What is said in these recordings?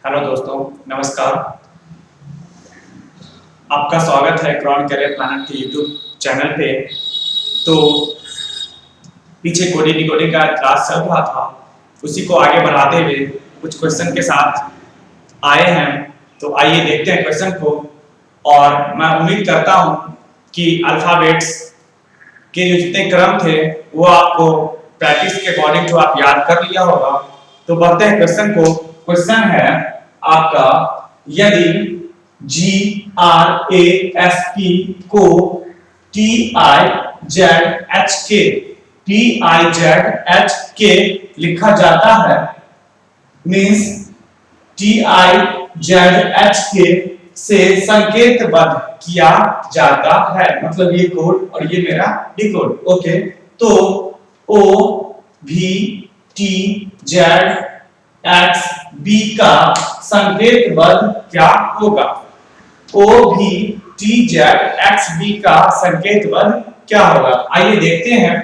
Hello दोस्तों, नमस्कार। आपका स्वागत है क्रॉन करियर प्लानर के यूट्यूब चैनल पे। तो पीछे कोडिंग डिकोडिंग का क्लास चल रहा था, उसी को आगे बढ़ाते हुए कुछ क्वेश्चन के साथ आए हैं। तो आइए देखते हैं क्वेश्चन को। और मैं उम्मीद करता हूं कि अल्फाबेट्स के जो जितने क्रम थे वो आपको प्रैक्टिस के अकॉर्डिंग जो आप याद कर लिया होगा। तो बढ़ते हैं क्वेश्चन को। क्वेश्चन है आपका, यदि GRASP को TIZHK लिखा जाता है, मींस TIZHK से संकेतबद्ध किया जाता है, मतलब ये कोड और ये मेरा डिकोड। ओके, तो OVTZXB का संकेतबद्ध क्या होगा? OVTZXB का संकेतबद्ध क्या होगा? आइए देखते हैं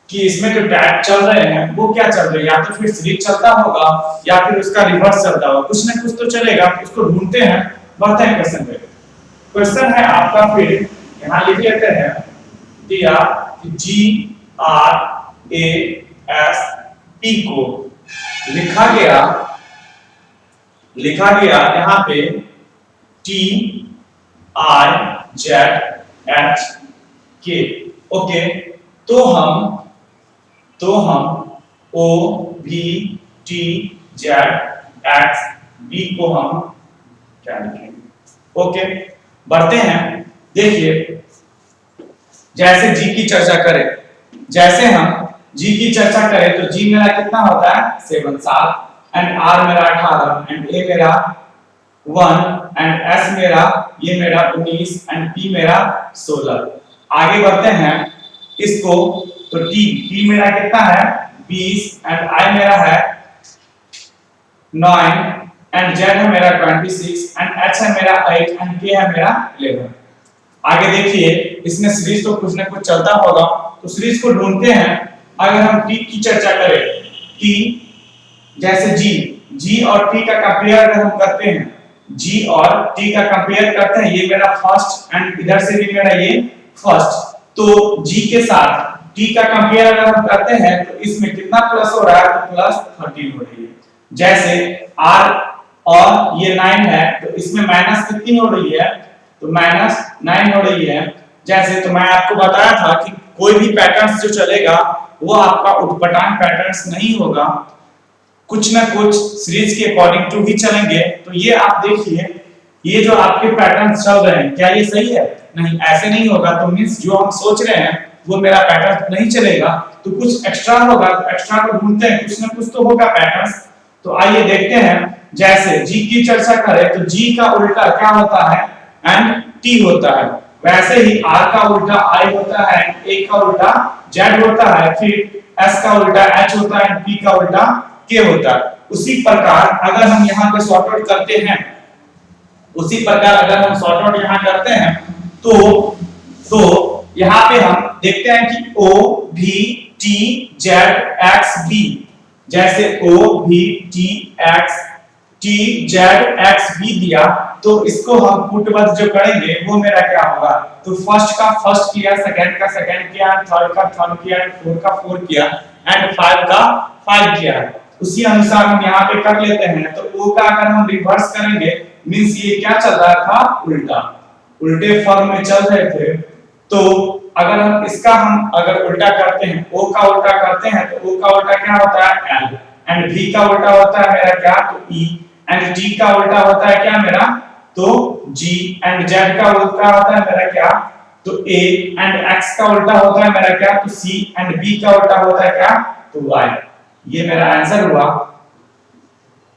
कि इसमें जो टैग चल रहे हैं वो क्या चल रहे हैं। या तो फिर सीरीज चलता होगा या फिर उसका रिवर्स चलता होगा, कुछ ना कुछ तो चलेगा। उसको ढूंढते हैं, बढ़ते हैं क्वेश्चन पे। क्वेश्चन है आपका, फिर यहां लिख लेते हैं, दिया GRASP को लिखा गया यहाँ पे TIZHK। ओके, तो हम OVTZXB को हम क्या लिखेंगे? ओके, बढ़ते हैं। देखिए, जैसे जी की चर्चा करें, तो जी मेरा कितना होता है 7 7, एंड आर मेरा 18, एंड ए मेरा 1, एंड एस मेरा 19, एंड पी मेरा 16। आगे बढ़ते हैं इसको, तो टी मेरा कितना है 20, एंड आई मेरा है 9, एंड जेड है मेरा 26, एंड एच है मेरा 8, एंड के है मेरा 11। आगे देखिए, इसमें सीरीज तो कुछ ना कुछ चलता होगा, तो सीरीज को ढूंढते हैं। अगर हम टी की चर्चा करें, टी जैसे जी और टी का कंपेयर अगर हम करते हैं, जी और टी का कंपेयर करते हैं, ये मेरा फर्स्ट एंड इधर से भी मेरा ये फर्स्ट, तो जी के साथ टी का कंपेयर अगर हम करते हैं तो इसमें कितना प्लस हो रहा है? तो प्लस 13 हो रही है। जैसे आर और ये 9 है, तो इसमें माइनस कितनी हो रही है? तो माइनस 9 हो रही है। जैसे तो मैं आपको बताया था कि कोई भी पैटर्न्स जो चलेगा वो आपका उटपटांग पैटर्न्स नहीं होगा, कुछ ना कुछ सीरीज के अकॉर्डिंग टू ही चलेंगे। तो ये आप देखिए, ये जो आपके पैटर्न्स चल रहे हैं, क्या ये सही है? नहीं, ऐसे नहीं होगा। तो मींस जो हम सोच रहे हैं वो मेरा पैटर्न नहीं चलेगा, तो कुछ एक्स्ट्रा होगा। तो एक्स्ट्रा को ढूंढते हैं, कुछ ना कुछ तो होगा पैटर्न्स। तो आइए देखते हैं। जैसे जी की चर्चा करें तो जी का उल्टा क्या होता है? एंड टी होता है। वैसे ही आर का उल्टा आई होता है, ए का उल्टा जेड होता है, फिर एस का उल्टा एच होता है, पी का उल्टा के होता है। उसी प्रकार अगर हम यहाँ पे सॉर्ट आउट करते हैं, तो यहाँ पे हम देखते हैं कि OVTZXB, जैसे OVTZXB दिया, तो इसको हम पुटबद्ध जो करेंगे वो मेरा क्या होगा? तो फर्स्ट का फर्स्ट किया, सेकंड का सेकंड किया, थर्ड का थर्ड किया, फोर्थ का फोर्थ किया, एंड 5 का 5 किया। उसी अनुसार हम यहाँ पे कर लेते हैं। तो O का अगर हम रिवर्स करेंगे, मींस ये क्या चल रहा था? उल्टे फॉर्म में चल रहे थे। तो अगर हम इसका अगर उल्टा करते हैं, O का उल्टा करते हैं, तो O का उल्टा क्या होता है? L, एंड V का उल्टा होता है मेरा क्या? तो E, एंड T का उल्टा होता है क्या मेरा? तो G, एंड Z का उल्टा होता है मेरा क्या? तो A, एंड X का उल्टा होता है मेरा क्या? तो C, एंड B का उल्टा होता है क्या? तो Y। ये मेरा आंसर हुआ,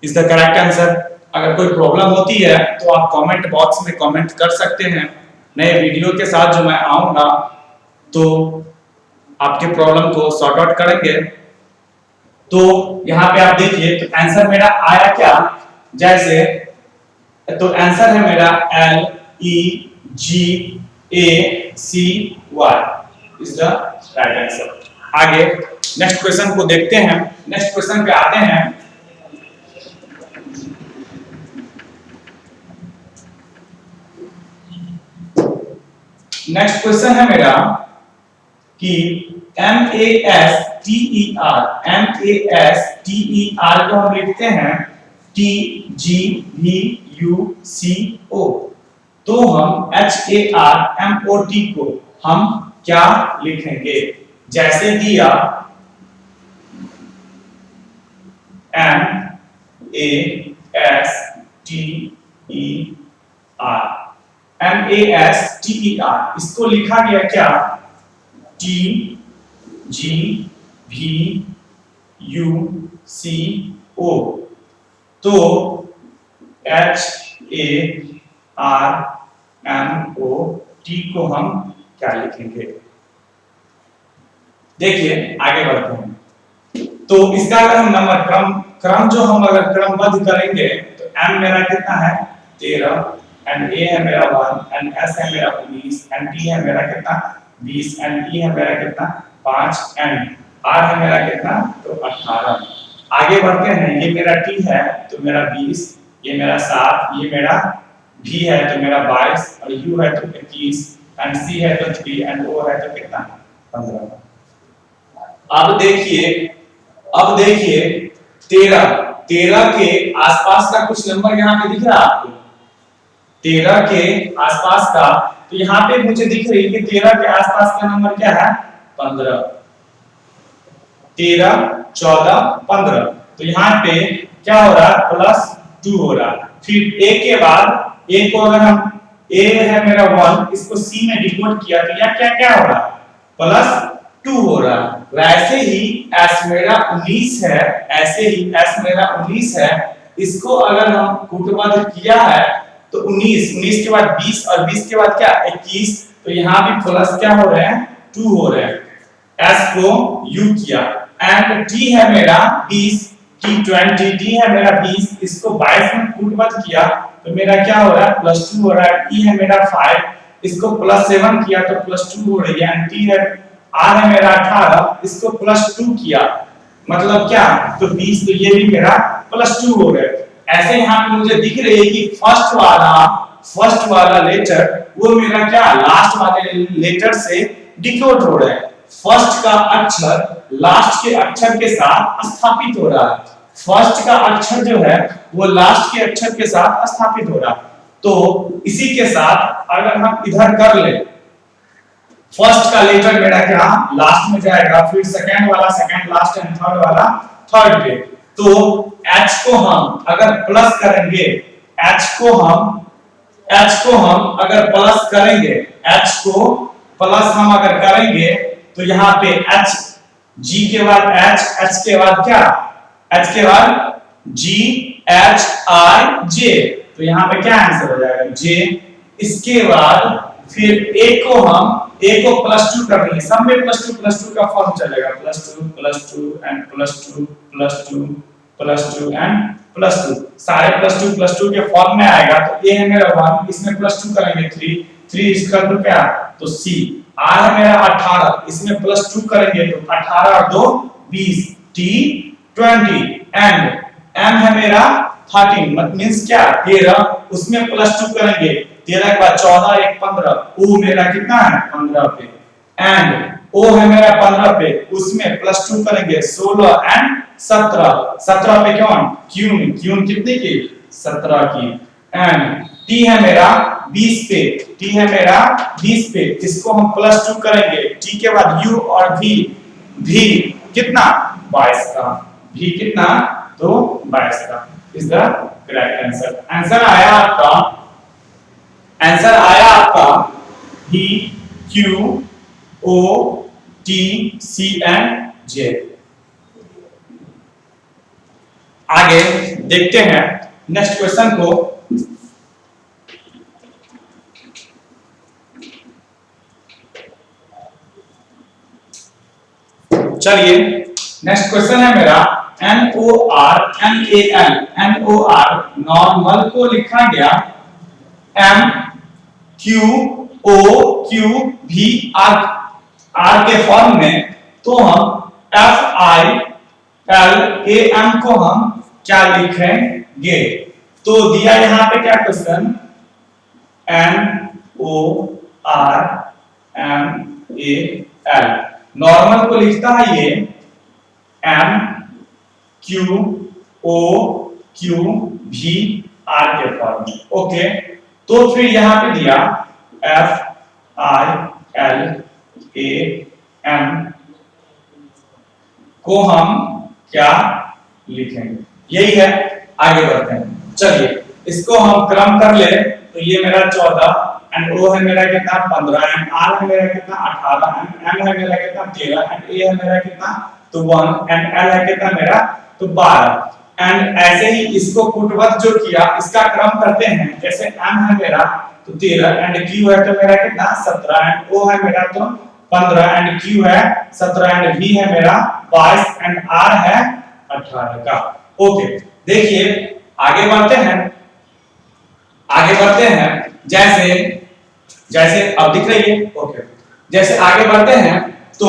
इज द करेक्ट आंसर। अगर कोई प्रॉब्लम होती है तो आप कमेंट बॉक्स में कमेंट कर सकते हैं। नए वीडियो के साथ जो मैं आऊंगा तो आपके प्रॉब्लम को सॉर्ट आउट करेंगे। तो यहाँ पे आप देखिए, तो आंसर मेरा आया क्या? जैसे तो आंसर है मेरा LEGACY is the right answer. आगे नेक्स्ट क्वेश्चन को देखते हैं। नेक्स्ट क्वेश्चन पे आते हैं। नेक्स्ट क्वेश्चन है मेरा कि MASTER को हम लिखते हैं TGVUCO। तो हम HARMOT को हम क्या लिखेंगे? जैसे दिया MASTER, इसको लिखा गया क्या? TGVUCO। तो HARMOT को हम क्या लिखेंगे? देखिए आगे बढ़ते हैं। तो इसका अगर हम नंबर क्रम जो हम अगर क्रमबद्ध करेंगे तो M मेरा कितना है? 13, एंड A है मेरा 1, एंड S है मेरा 19, एंड T है मेरा कितना? 20, एंड E है मेरा कितना? 5, एंड R है मेरा कितना? तो 18। आगे बढ़ते हैं। ये मेरा T है तो मेरा 20, ये मेरा 7, ये मेरा V है तो मेरा 22, और U है तो 21, एंड C है तो 3, एंड O है तो कितना? 15। अब देखिए 13 के आसपास का कुछ नंबर यहाँ पे दिख रहा है आपको? 13 के आसपास का, तो यहाँ पे मुझे दिख रही है कि 13 के आसपास का नंबर क्या है? 15। 13, 14, 15। तो यहाँ पे क्या हो रहा है? +2 हो रहा है। फिर A के बाद A को अगर हम A है मेरा 1, इसको C में डिकोड किया तो यह क्या क्या हो रहा है? +2 हो रहा है। वैसे ही S मेरा 19 है, ऐसे ही S मेरा 19 है, इसको अगर हम कूटबद्ध किया है तो 19 के बाद 20, और 20 के बाद क्या? 21। तो यहाँ भी प्लस क्या हो रहे हैं? 2 हो रहे हैं। S को U किया, एंड T है मेरा 20, T20, T है मेरा 20, इसको 22 में कूटबद्ध किया तो मेरा क्या हो रहा है? +2 हो रहा है। E है मेरा 5, इसको +7 किया तो +2 हो रही है, एंड T है R है मेरा 18, इसको +2 किया मतलब क्या? तो 20, तो ये भी मेरा +2 हो गया। ऐसे यहाँ पे मुझे दिख रही है कि फर्स्ट वाला लेटर वो मेरा क्या? लास्ट वाले लेटर से डिकोड हो रहा है। फर्स्ट का अक्षर लास्ट के अक्षर के साथ स्थापित हो रहा है। फर्स्ट का अक्षर जो है वो लास्ट के अक्षर के साथ स्थापित हो रहा है। तो इसी के साथ अगर हम इधर कर ले, फर्स्ट का लेटर मेरा क्या? लास्ट में जाएगा, फिर सेकंड वाला सेकंड लास्ट, एंड थर्ड वाला थर्ड पे। तो H को हम अगर प्लस करेंगे, H को हम अगर प्लस करेंगे, H को प्लस हम अगर करेंगे तो यहाँ पे H, G के बाद H, H के बाद क्या? H के बाद G, H, I, J। तो यहाँ पे क्या आंसर हो जाएगा? J। इसके बाद फिर A को +2 करनी है, सब में +2 का फॉर्म चलेगा, +2 एंड +2 एंड +2, सारे +2 के फॉर्म में आएगा। तो A है मेरा 1, इसमें +2 करेंगे 3 इसका तो क्या? तो C। R है मेरा 18, इसमें +2 करेंगे तो 18 और 2 20, T 20, एंड M है मेरा 13, मतलब मींस क्या? 13, उसमें +2 करेंगे, 13 के बाद 14, 1 15, O मेरा कितना है? 15 पे, एंड O है मेरा 15 पे, उसमें +2 करेंगे 16 एंड 17 पे क्यून कितने की? 17 की, एंड T है मेरा 20 पे, इसको हम +2 करेंगे, T के बाद U और V कितना? 22 का, V कितना? तो 22 का is the correct answer. Answer आया आपका V, Q, O, T, C and J। आगे देखते हैं नेक्स्ट क्वेश्चन को। चलिए नेक्स्ट क्वेश्चन है मेरा NOR नॉर्मल को लिखा गया MQOQVR के फॉर्म में, तो हम FILAM को हम क्या लिखेंगे? तो दिया यहाँ पे क्या question? NOR M A L. Normal को लिखता है ये एम क्यू ओ क्यू भी आर के फॉर्म में। ओके, तो फिर यहां पे दिया F I L A M को हम क्या लिखेंगे, यही है। आगे बढ़ते हैं, चलिए इसको हम क्रम कर ले। तो ये मेरा 14 एंड ओ है मेरा कितना 15 एंड आर है मेरा कितना 18 एंड एम है मेरा कितना 13 एंड ए है मेरा कितना तो 1 एंड एल है कितना मेरा तो 12। एंड ऐसे ही इसको पुटवत जो किया इसका क्रम करते हैं। जैसे एम है मेरा तो 13 एंड क्यू है तो मेरा कितना 17 एंड ओ है मेरा तो 15 एंड क्यू है 17 एंड वी है मेरा 22 एंड आर है 18 का। ओके, देखिए आगे बढ़ते हैं, आगे बढ़ते हैं। जैसे जैसे अब दिख रही है। ओके, जैसे आगे बढ़ते हैं तो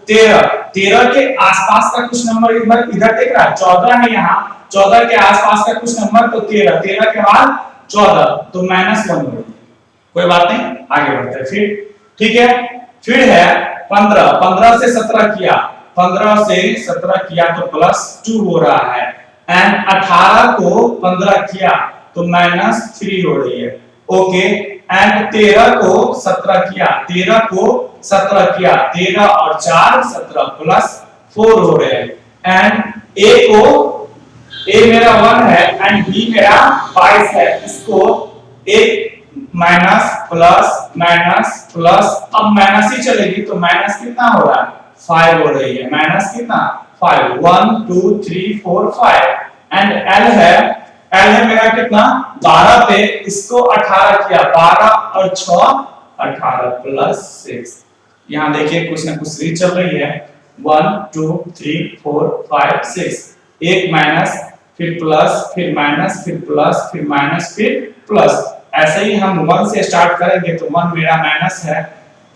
13 के आसपास का कुछ नंबर इधर दिख रहा है 14 है यहाँ 14 के आसपास का कुछ नंबर तो 13 के बाद 14 तो -1 हो गई। कोई बात नहीं, आगे बढ़ते हैं फिर। ठीक है, फिर है 15 से 17 किया 15 से 17 किया तो +2 हो रहा है एंड 18 को 15 किया तो -3 हो रही है। ओके, एंड 13 को 17 किया 13 को 17 किया 13 और 4 17 +4 हो रहे हैं एंड ए मेरा 1 है एंड बी मेरा 22 है। इसको एक माइनस प्लस अब माइनस ही चलेगी तो माइनस कितना हो रहा है 5 हो रही है। माइनस कितना 5 1 2 3 4 5 एंड एल है मेरा कितना 12 पे इसको 18 किया 12 और 6 18 +6। यहाँ देखिए कुछ ना कुछ सीरीज चल रही है 1 2 3 4 5 6 एक माइनस फिर प्लस फिर माइनस फिर प्लस फिर माइनस फिर प्लस। ऐसे ही हम 1 से स्टार्ट करेंगे तो 1 मेरा माइनस है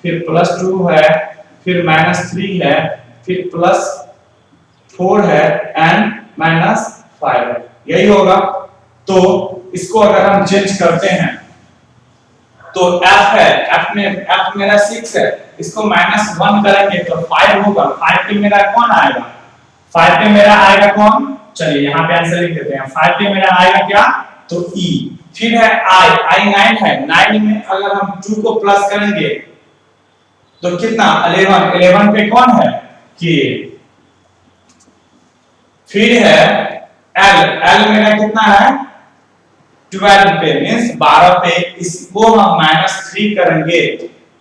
फिर +2 है फिर -3 है फिर +4 है एंड -5 है, यही होगा। तो इसको अगर हम चेंज करते हैं तो f है f मेरा 6 है इसको -1 करेंगे तो 5 होगा। 5 पे मेरा कौन आएगा 5 पे मेरा आएगा कौन, चलिए यहाँ पे आंसर लिख देते हैं। 5 पे मेरा आएगा क्या तो e। फिर है i 9 है 9 में अगर हम 2 को प्लस करेंगे तो कितना 11 पे कौन है k। फिर है l मेरा कितना है 12 पे मींस 12 पे इसको हम -3 करेंगे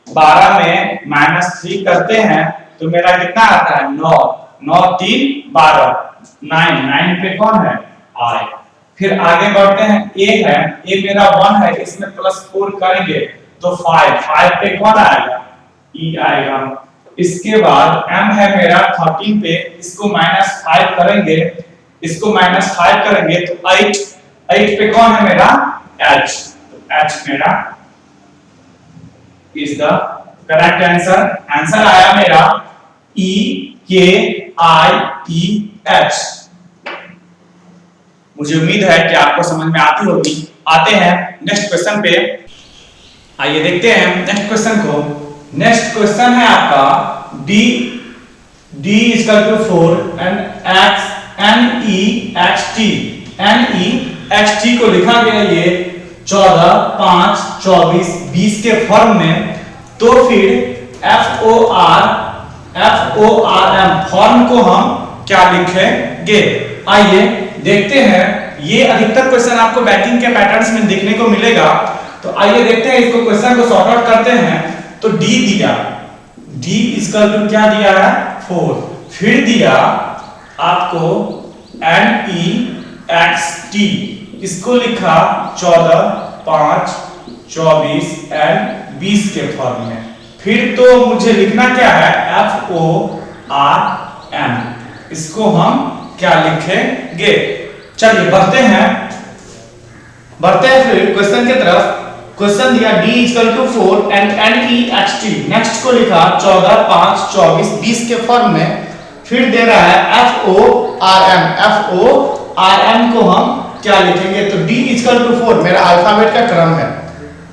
12 में -3 करते हैं तो मेरा कितना आता है 9 9 3 12 9 पे कौन है i। फिर आगे बढ़ते हैं a मेरा 1 है इसमें +4 करेंगे तो 5 पे कौन आएगा e आएगा। इसके बाद m है मेरा 13 पे इसको -5 करेंगे इसको -5 करेंगे तो 8 पे कौन है मेरा h तो h मेरा is the correct answer. Answer आया मेरा e k i e h। मुझे उम्मीद है कि आपको समझ में आती होगी। आते हैं नेक्स्ट क्वेश्चन पे, आइए देखते हैं नेक्स्ट क्वेश्चन को। नेक्स्ट क्वेश्चन है आपका d = 4 and x n e x t को लिखा गया ये 14 5 24 20 के फॉर्म में। तो फिर f o r m form को हम क्या लिखेंगे, आइए देखते हैं। ये अधिकतर क्वेश्चन आपको बैंकिंग के पैटर्न्स में देखने को मिलेगा। तो आइए देखते हैं इसको क्वेश्चन को सॉर्ट आउट करते हैं। तो d दिया = क्या दिया है 4 फिर दिया आपको n e x t इसको लिखा 14 5 24 एंड 20 के फॉर्म में। फिर तो मुझे लिखना क्या है f o r m इसको हम क्या लिखेंगे। चलिए बढ़ते हैं फिर क्वेश्चन की तरफ। क्वेश्चन दिया d = 4 and n e x t next को लिखा 14 5 24 20 के फॉर्म में। फिर दे रहा है f o r m को हम क्या लिखेंगे तो d = 4 मेरा अल्फाबेट का क्रम है।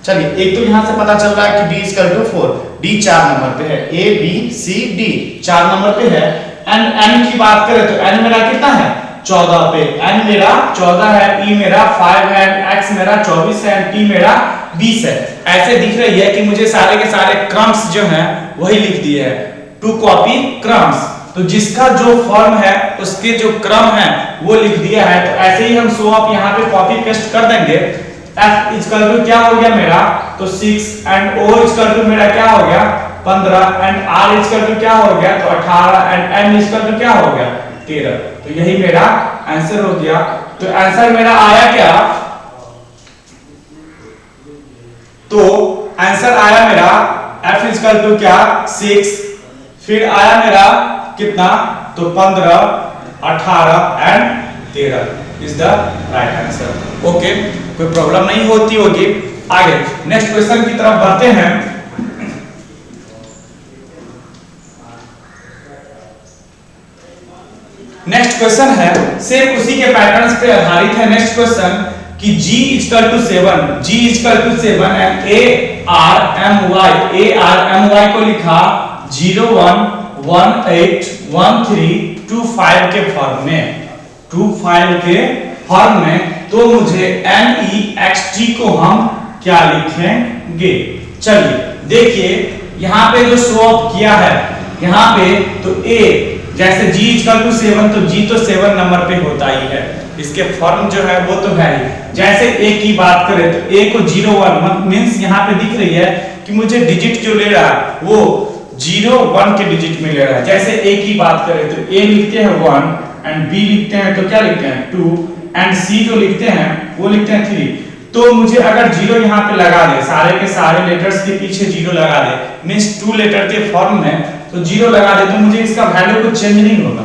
चलिए एक तो यहां से पता चल रहा है कि d = 4 डी 4 नंबर पे है, A B C D 4 number पे है। एन की बात करें तो एन मेरा कितना है 14 पे, एन मेरा 14 है, ई मेरा 5 है, एक्स मेरा 24 है, टी मेरा 20 है। ऐसे दिख रही है कि मुझे सारे के सारे क्रम्स जो हैं वही लिख दिए हैं, टू कॉपी क्रम्स। तो जिसका जो फॉर्म है उसके जो क्रम है वो लिख दिया है। तो ऐसे ही हम शो ऑफ यहाँ पे कॉपी पेस्ट कर देंगे। f इक्वल टू क्या हो गया मेरा तो 6 एंड o इक्वल टू मेरा क्या हो गया 15 एंड r इक्वल टू क्या हो गया तो 18 एंड n इक्वल टू क्या हो गया 13। तो यही मेरा आंसर हो गया। तो आंसर मेरा आया क्या, तो आंसर आया मेरा f इक्वल टू क्या 6, फिर आया मेरा कितना तो 15, 18 and 13 is the right answer. Okay, कोई प्रॉब्लम नहीं होती होगी। आगे नेक्स्ट क्वेश्चन की तरफ बढ़ते हैं। नेक्स्ट क्वेश्चन है सेम उसी के पैटर्न्स पे आधारित है। नेक्स्ट क्वेश्चन कि g equal to 7, g equal to 7 and ARMY को लिखा 01181325 के फॉर्म में, 25 के फॉर्म में। तो मुझे NEXT को हम क्या लिखेंगे, चलिए देखिए यहाँ पे जो शो ऑफ किया है यहाँ पे तो A जैसे g इक्वल टू 7 तो g तो 7 नंबर पे होता ही है, इसके फॉर्म जो है वो तो है ही। जैसे a की बात करें तो a को 01 मींस यहाँ पे दिख रही है कि मुझे डिजिट जो ले रहा है वो 01 के डिजिट में ले रहा है। जैसे a की बात करें तो a लिखते हैं 1 एंड b लिखते हैं तो क्या लिखते हैं 2 एंड c जो लिखते हैं वो लिखते हैं 3। तो मुझे अगर 0 यहाँ पे लगा दे, सारे के सारे लेटर्स के पीछे 0 लगा दे मींस 2 लेटर के फॉर्म में, तो 0 लगा दे तो मुझे इसका वैल्यू कुछ चेंज नहीं होगा।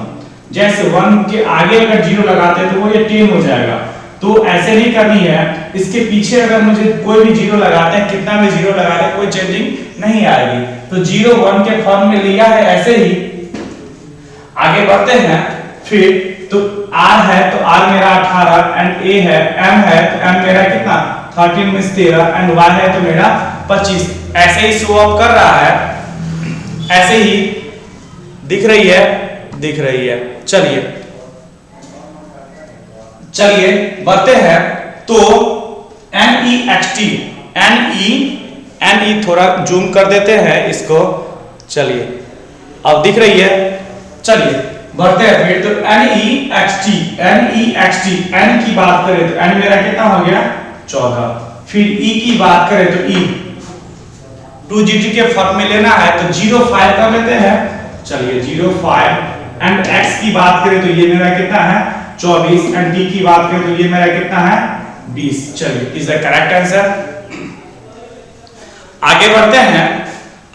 जैसे 1 के आगे अगर 0 लगाते हैं तो वो ये 10 हो जाएगा। तो ऐसे नहीं करनी है, इसके पीछे अगर मुझे कोई भी 0 लगाते हैं, कितना भी 0 लगा दे कोई चेंजिंग नहीं आएगी। तो 0 1 के फॉर्म में लिया है। ऐसे ही आगे बढ़ते हैं। फिर तो r है तो r मेरा 18 एंड a है, m है तो m मेरा कितना 13 में 13 एंड y है तो मेरा 25। ऐसे ही शो ऑफ कर रहा है, ऐसे ही दिख रही है। चलिए बढ़ते हैं। तो NE थोड़ा जूम कर देते हैं इसको, चलिए अब दिख रही है। चलिए बढ़ते हैं फिर। तो NEXT n की बात करें तो n मेरा कितना हो गया 14। फिर e की बात करें तो e 2GT के फॉर्म में लेना है तो 05 कर लेते हैं। चलिए 05 एंड x की बात करें तो ये मेरा कितना है 24 एंड t की बात करें तो ये मेरा कितना है 20। चलिए इज द करेक्ट आंसर। आगे बढ़ते हैं।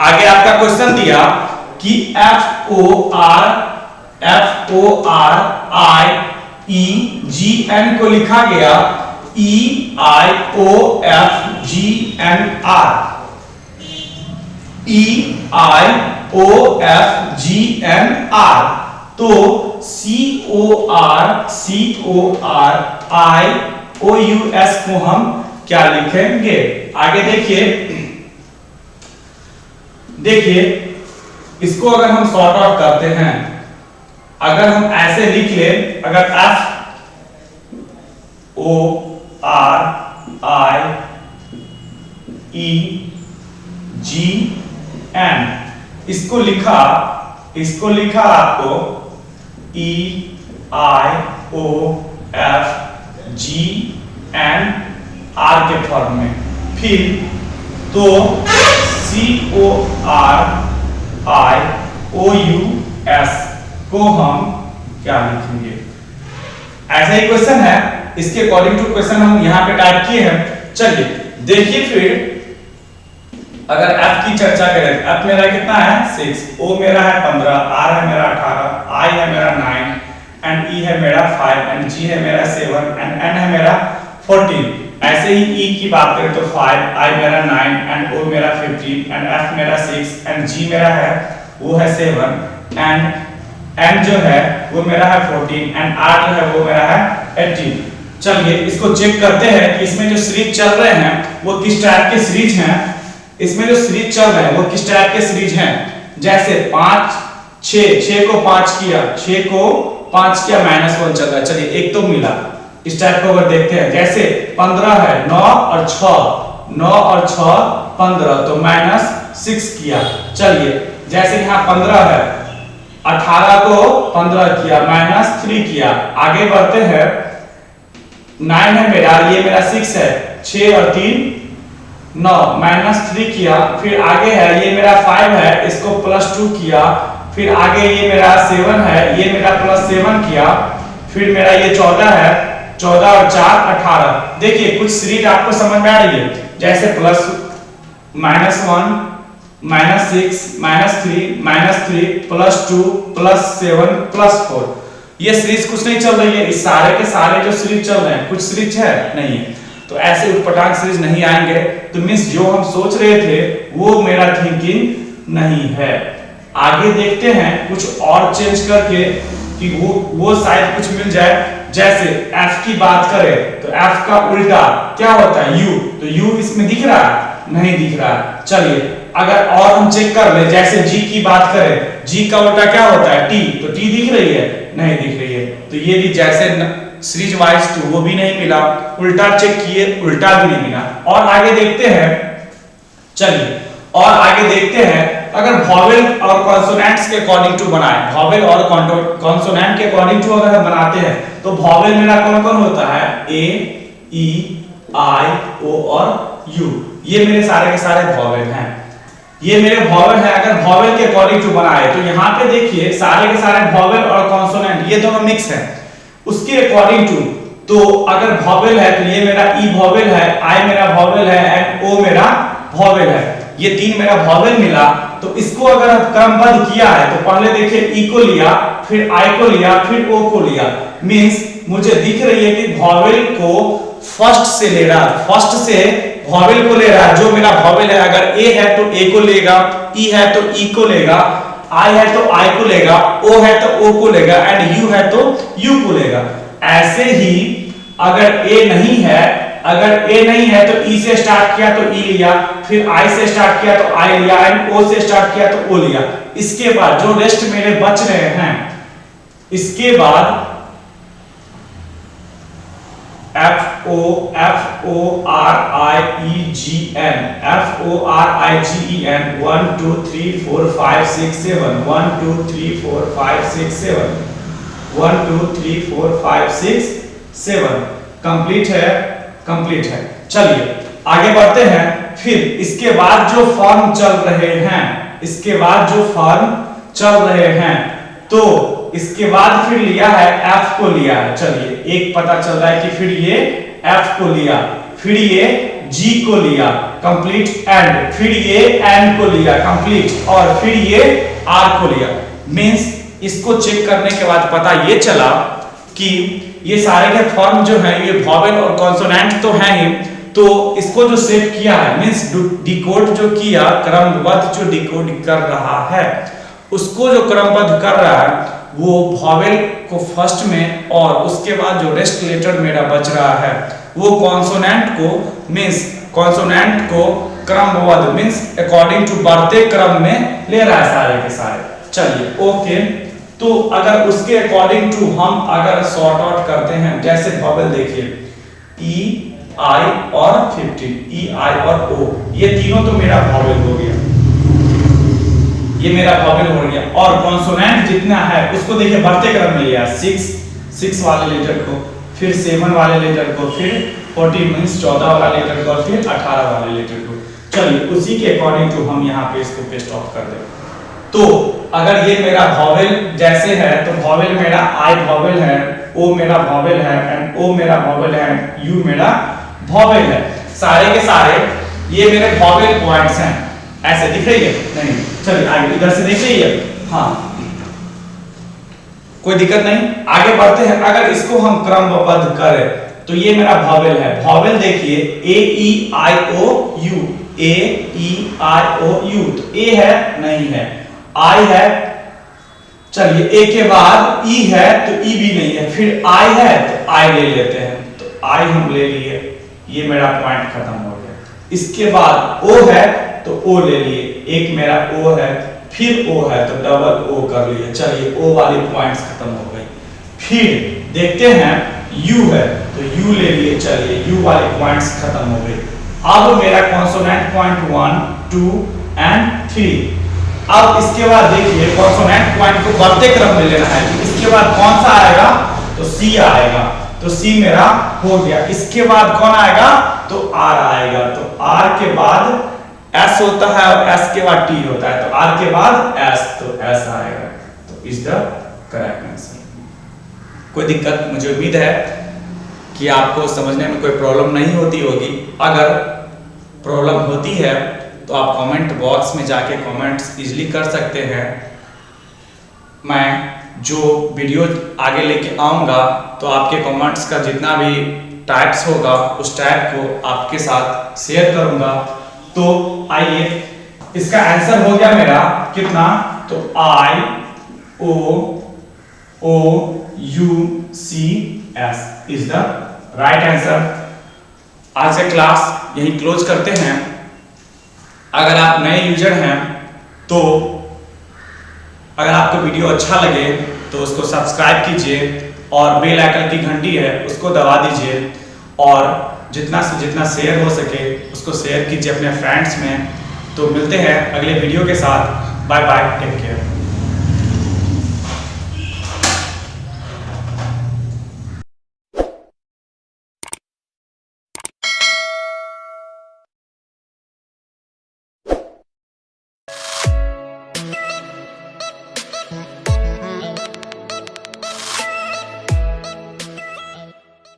आगे आपका क्वेश्चन दिया कि FORIEGN को लिखा गया EIOFGNR। तो CORIOUS को हम क्या लिखेंगे, आगे देखिए इसको अगर हम सॉर्ट आउट करते हैं, अगर हम ऐसे लिख ले, अगर FORIEGN इसको लिखा आपको EIOFGNR के फॉर्म में। फिर तो CORIOUS को हम क्या लिखेंगे, ऐसा ही क्वेश्चन है। इसके अकॉर्डिंग टू क्वेश्चन हम यहाँ पे टाइप किए हैं। चलिए देखिए फिर अगर f की चर्चा करें, f मेरा कितना है 6, o मेरा है 15, r है मेरा 18, i है मेरा 9 एंड e है मेरा 5 एंड g है मेरा 7 एंड n है मेरा 14। ऐसे ही e की बात करें तो 5, i मेरा 9 एंड o मेरा 15 एंड f मेरा 6 एंड g मेरा है वो है 7 एंड n जो है वो मेरा है 14 एंड r जो है वो मेरा है 18। चलिए इसको चेक करते हैं कि इसमें जो सीरीज चल रहे हैं वो किस टाइप के सीरीज हैं। इसमें जो सीरीज चल रहे हैं वो किस टाइप के सीरीज हैं, जैसे 5 6 को 5 किया, 6 को 5 किया -1 चल रहा है। चलिए एक तो मिला, इस टाइप को अगर देखते हैं, जैसे 15 है 9 और 6 15 तो -6 किया। चलिए जैसे यहाँ 15 है 18 को 15 किया -3 किया। आगे बढ़ते हैं 9 है मेरा, ये मेरा 6 है, 6 और 3 9 -3 किया। फिर आगे है ये मेरा 5 है, इसको +2 किया। फिर आगे ये मेरा 7 है, ये मेरा +7 किया। फिर मेरा ये 14 है, 14 और 4 18। देखिए कुछ सीरीज आपको समझ में आ रही है, जैसे -1 -6 -3 +2 +7 +4। ये सीरीज कुछ नहीं चल रही है, इस सारे के सारे जो सीरीज चल रहे हैं कुछ सीरीज है नहीं है, तो ऐसे उटपटांग सीरीज नहीं आएंगे। तो मींस जो हम सोच रहे थे वो मेरा थिंकिंग नहीं है। आगे देखते हैं कुछ और चेंज करके कि वो शायद कुछ मिल जाए। जैसे f की बात करें तो f का उल्टा क्या होता है u, तो u इसमें दिख रहा है, नहीं दिख रहा है। चलिए अगर और हम चेक कर ले, जैसे g की बात करें, g का उल्टा क्या होता है t, तो t दिख रही है, नहीं दिख रही है। तो ये भी जैसे सीरीज वाइज टू वो भी नहीं मिला, उल्टा चेक किए उल्टा भी नहीं मिला। और आगे देखते हैं, चलिए और आगे देखते हैं, अगर वॉवेल और कॉन्सोनेंट्स के अकॉर्डिंग टू बनाए, वॉवेल और कॉन्सोनेंट के अकॉर्डिंग टू अगर हम बनाते हैं तो वॉवेल मेरा कौन कौन होता है, ए ई आई ओ और यू, ये मेरे सारे के सारे वॉवेल हैं, ये मेरे वॉवेल हैं। अगर वॉवेल के अकॉर्डिंग टू बनाए तो यहाँ पे देखिए सारे के सारे वॉवेल और कॉन्सोनेंट ये दोनों मिक्स हैं, उसके अकॉर्डिंग टू। तो अगर वॉवेल है तो ये मेरा ई वॉवेल है, आई मेरा वॉवेल है एंड ओ मेरा वॉवेल है, ये तीन मेरा वॉवेल मिला। तो इसको अगर क्रमबद्ध किया है तो पहले देखिए ई को लिया, फिर आई को लिया, फिर ओ को लिया। मींस मुझे दिख रही है कि वॉवेल को फर्स्ट से ले रहा, फर्स्ट से वॉवेल को ले रहा है। जो मेरा वॉवेल है, अगर ए है तो ए को लेगा, ई है तो ई को लेगा, आई है तो आई को लेगा, ओ है तो ओ को लेगा एंड यू है तो यू को लेगा। ऐसे ही अगर ए नहीं है, अगर ए नहीं है तो ई से स्टार्ट किया तो ई लिया, फिर आई से स्टार्ट किया तो आई लिया एंड ओ से स्टार्ट किया तो ओ लिया। इसके बाद जो रेस्ट मेरे बच रहे हैं, इसके बाद F O R I E G N, F O R I G E N, 1 2 3 4 5 6 7, 1 2 3 4 5 6 7, 1 2 3 4 5 6 7। Complete है, कंप्लीट है। चलिए आगे बढ़ते हैं। फिर इसके बाद जो फॉर्म चल रहे हैं, इसके बाद जो फॉर्म चल रहे हैं, तो इसके बाद फिर लिया है F को लिया है। चलिए एक पता चल रहा है कि फिर ये F को लिया, फिर ये G को लिया कंप्लीट, एंड फिर ये N को लिया कंप्लीट, और फिर ये R को लिया। मींस इसको चेक करने के बाद पता ये चला कि ये सारे के फॉर्म जो है ये वॉवेल और कॉन्सोनेंट तो हैं ही, तो इसको जो सेट किया है मींस डिकोड जो किया, क्रमबद्ध जो डिकोड कर रहा है, उसको जो क्रमबद्ध कर रहा है वो वॉवेल को फर्स्ट में, और उसके बाद जो रेस्ट लेटर मेरा बच रहा है वो कॉन्सोनेंट को, मींस कॉन्सोनेंट को क्रमबद्ध मींस अकॉर्डिंग टू बढ़ते क्रम में ले रहा है सारे के सारे। चलिए ओके, तो अगर उसके अकॉर्डिंग टू हम अगर सॉर्ट आउट करते हैं, जैसे वॉवेल देखिए ई आई और 15, ई आई और ओ, ये तीनों तो मेरा वॉवेल हो गया, ये मेरा वॉवेल हो गया। और कॉन्सोनेंट जितना है उसको देखिए बढ़ते क्रम में लिया, 6 वाले लेटर को, फिर 7 वाले लेटर को, फिर 14 मींस 14 वाला लेटर को, फिर 18 वाले लेटर को। चलिए उसी के अकॉर्डिंग टू हम यहाँ पे इसको पेस्ट ऑफ कर दें। तो अगर ये मेरा वॉवेल जैसे है तो वॉवेल मेरा आई वॉवेल है, ओ मेरा वॉवेल है एंड ओ मेरा वॉवेल है, यू मेरा वॉवेल है। सारे के सारे ये मेरे वॉवेल पॉइंट्स हैं। ऐसे दिख रही है? नहीं। चलिए आगे इधर से दिख रही है? हाँ, कोई दिक्कत नहीं। आगे बढ़ते हैं। अगर इसको हम क्रमबद्ध करें तो ये मेरा वॉवेल है। वॉवेल देखिए ए ई आई ओ you, A E I O you. तो ए है? नहीं है। आई है? चलिए ए के बाद ई है तो ई भी नहीं है। फिर आई है तो आई ले लेते हैं, तो आई हम ले लिए, ये मेरा पॉइंट खत्म हो गया। इसके बाद ओ है तो ओ ले लिए, एक मेरा ओ है, फिर ओ है तो डबल ओ कर लिए। चलिए ओ वाली पॉइंट्स खत्म हो गई। फिर देखते हैं यू है तो यू ले लिए, चलिए यू वाली पॉइंट्स खत्म हो गई। अब मेरा कॉन्सोनेंट पॉइंट 1, 2 एंड 3। अब इसके बाद देखिए कॉन्सोनेंट पॉइंट को बढ़ते क्रम में लेना है। इसके बाद कौन सा आएगा तो सी आएगा, तो सी मेरा हो गया। इसके बाद कौन आएगा तो आर आएगा, तो आर के बाद एस होता है और एस के बाद टी होता है, तो आर के बाद एस, तो एस आएगा। तो इज द करेक्ट आंसर। कोई दिक्कत, मुझे उम्मीद है कि आपको समझने में कोई प्रॉब्लम नहीं होती होगी। अगर प्रॉब्लम होती है तो आप कमेंट बॉक्स में जाके कमेंट्स इजीली कर सकते हैं। मैं जो वीडियो आगे लेके आऊँगा तो आपके कमेंट्स का जितना भी टाइप्स होगा उस टाइप को आपके साथ शेयर करूँगा। तो आइए, इसका आंसर हो गया मेरा कितना, तो I O O U C S is the right answer. आज से क्लास यही क्लोज करते हैं। अगर आप नए यूजर हैं तो अगर आपको वीडियो अच्छा लगे तो उसको सब्सक्राइब कीजिए और बेल आइकन की घंटी है उसको दबा दीजिए, और जितना से जितना शेयर हो सके उसको शेयर कीजिए अपने फ्रेंड्स में। तो मिलते हैं अगले वीडियो के साथ। Bye bye, take care.